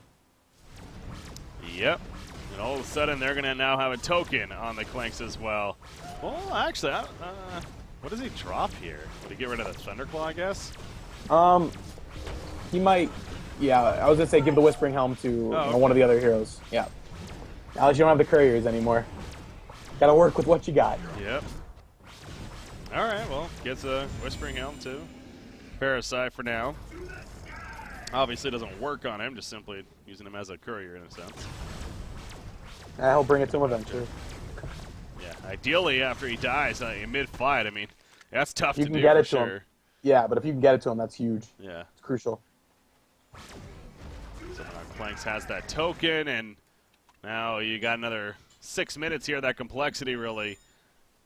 Yep. And all of a sudden, they're going to now have a token on the Clinks as well. Well, actually, what does he drop here? Would he get rid of the Thunderclaw, I guess? He might. Yeah, I was going to say give the Whispering Helm to one of the other heroes. Yeah. At least you don't have the couriers anymore. Got to work with what you got. Yep. All right, well, gets a Whispering Helm too. Parasite for now. Obviously doesn't work on him, just simply using him as a courier in a sense. He'll bring it to him eventually. Yeah, ideally after he dies in mid-fight. I mean, that's tough You to can do get for it to him. sure. Yeah, but if you can get it to him, that's huge. Yeah. It's crucial. So Clinks has that token, and now you got another 6 minutes here. That complexity really,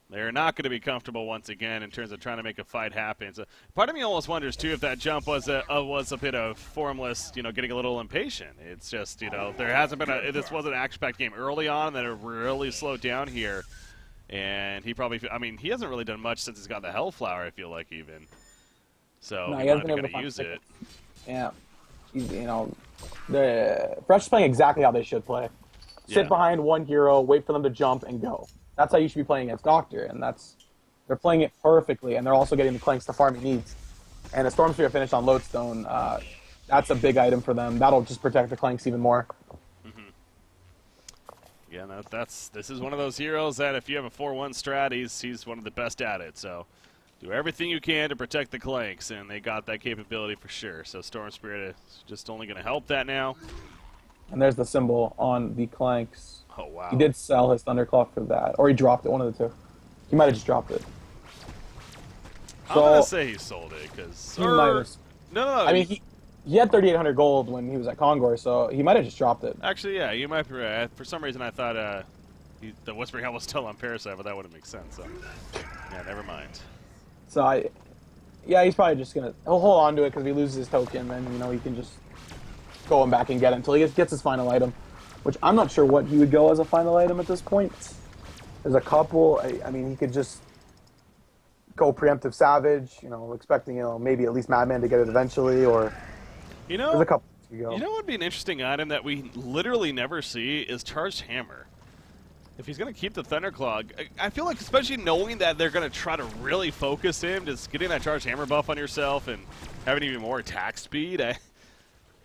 they're not going to be comfortable once again in terms of trying to make a fight happen. So part of me almost wonders too if that jump was a bit of formless, getting a little impatient. It's just there hasn't been this was an action-packed game early on, and then it really slowed down here. And he probably, he hasn't really done much since he's got the Hellflower. I feel like even. So No, he he hasn't might been be able going to to use it. Yeah. The Fresh is playing exactly how they should play. Sit behind one hero, wait for them to jump, and go. That's how you should be playing against Doctor, and they're playing it perfectly, and they're also getting the Clinks to farm he needs. And a Storm Spear finish on Lodestone, that's a big item for them. That'll just protect the Clinks even more. Yeah, this is one of those heroes that if you have a 4-1 strat, he's one of the best at it. So do everything you can to protect the Clinks, and they got that capability for sure. So Storm Spirit is just only going to help that now. And there's the symbol on the Clinks. Oh, wow. He did sell his Thunderclaw for that, or he dropped it, one of the two. He might have just dropped it. I'm going to say he sold it, because... No. I mean, he had 3,800 gold when he was at Kongor, so he might have just dropped it. Actually, yeah, you might be right. For some reason, I thought the Whispering Helm was still on Parasite, but that wouldn't make sense. So, yeah, never mind. So, he's probably just going to... He'll hold on to it because if he loses his token, then, he can just go him back and get it until he gets his final item, which I'm not sure what he would go as a final item at this point. There's a couple. I mean, he could just go Preemptive Savage, expecting, maybe at least Madman to get it eventually, or... There's a couple to go. You know what would be an interesting item that we literally never see is Charged Hammer. If he's going to keep the Thunderclaw, I feel like especially knowing that they're going to try to really focus him, just getting that Charged Hammer buff on yourself and having even more attack speed,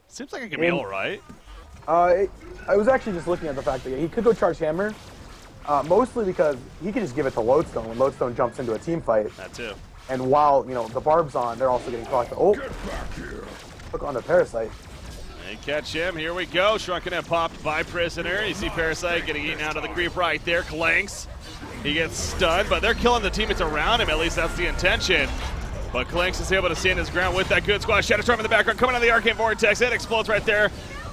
seems like it could be all right. I was actually just looking at the fact that he could go Charged Hammer, mostly because he could just give it to Lodestone when Lodestone jumps into a team fight. That too. And while, the Barb's on, they're also getting caught. Oh! Hook on the Parasite. They catch him. Here we go. Shrunken and popped by Prisoner. You see Parasite getting eaten out of the creep right there. Clinks. He gets stunned, but they're killing the teammates around him. At least that's the intention. But Clinks is able to stand his ground with that good squad. Shadowstorm in the background coming out of the Arcane Vortex. It explodes right there.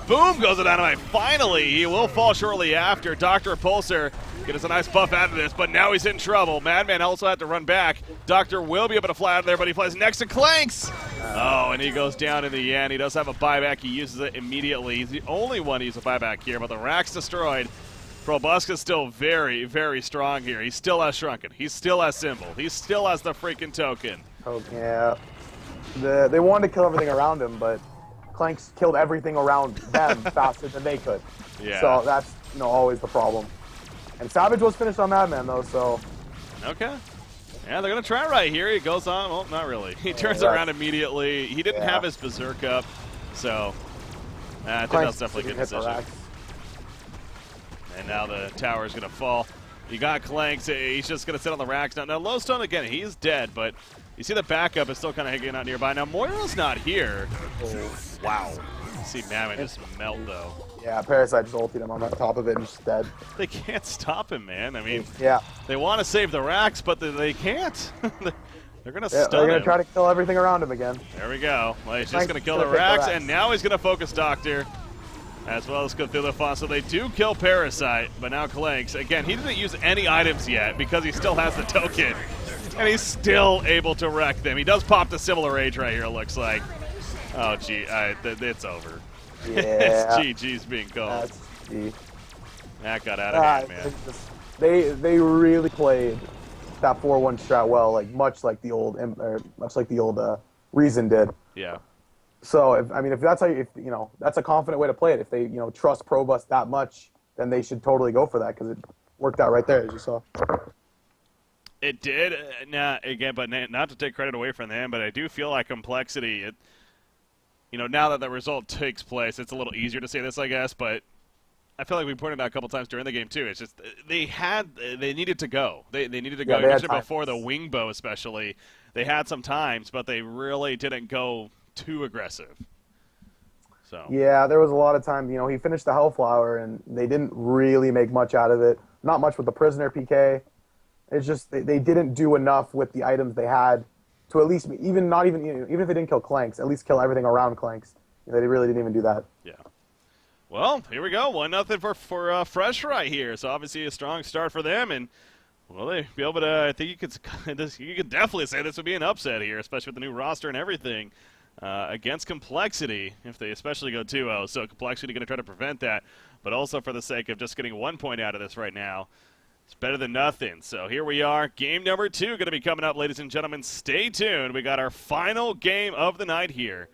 Boom goes the dynamite. Finally, he will fall shortly after. Dr. Repulsor get us a nice buff out of this, but now he's in trouble. Madman also had to run back. Doctor will be able to fly out of there, but he flies next to Clinks. Oh, and he goes down in the end. He does have a buyback. He uses it immediately. He's the only one to use a buyback here, but the rack's destroyed. Proboscis still very, very strong here. He still has Shrunken. He still has Symbol. He still has the freaking token. Oh, yeah. They wanted to kill everything around him, but Clinks killed everything around them faster than they could. Yeah. So that's, always the problem. And Savage was finished on Madman, though, so... Okay. Yeah, they're going to try right here. He goes on. Well, not really. He turns around immediately. He didn't have his Berserk up, so I think that's definitely a good decision. And now the tower is going to fall. You got Clinks. He's just going to sit on the racks now. Now, Lowstone, again, he's dead, but you see the backup is still kind of hanging out nearby. Now, Moira's not here. Oh, wow. You see Madman just melt, though. Yeah, Parasite just ulted him on the top of it and just dead. They can't stop him, man. I mean, yeah. They want to save the racks, but they can't. They're going to stun him. They're going to try to kill everything around him again. There we go. Well, he's just going to kill the racks, and now he's going to focus Doctor, as well as Cthulhu Fawn. So they do kill Parasite, but now Clinks. Again, he didn't use any items yet because he still has the token, and he's still able to wreck them. He does pop the Similar Rage right here, it looks like. Oh, gee, it's over. Yeah. It's GG's being called. That's G. That got out of hand, man. They really played that 4-1 strat well, much like the old Reason did. Yeah. So if that's how that's a confident way to play it. If they trust Probus that much, then they should totally go for that because it worked out right there as you saw. It did. But not to take credit away from them, but I do feel like complexity. Now that the result takes place, it's a little easier to say this, I guess, but I feel like we pointed out a couple times during the game, too. It's just they needed to go. They needed to go. You mentioned before the wing bow especially. They had some times, but they really didn't go too aggressive. So Yeah, there was a lot of times, you know, he finished the Hellflower and they didn't really make much out of it. Not much with the Prisoner PK. It's just they didn't do enough with the items they had to at least, even not even, you know, even if they didn't kill Clinks, at least kill everything around Clinks. You know, they really didn't even do that. yeah. Well, here we go. 1-0 for Fresh right here. So obviously a strong start for them, and will they be able to? I think you could definitely say this would be an upset here, especially with the new roster and everything. Against Complexity, if they especially go 2-0. So Complexity going to try to prevent that, but also for the sake of just getting 1 point out of this right now, it's better than nothing. So here we are. Game number 2 going to be coming up, ladies and gentlemen. Stay tuned. We got our final game of the night here.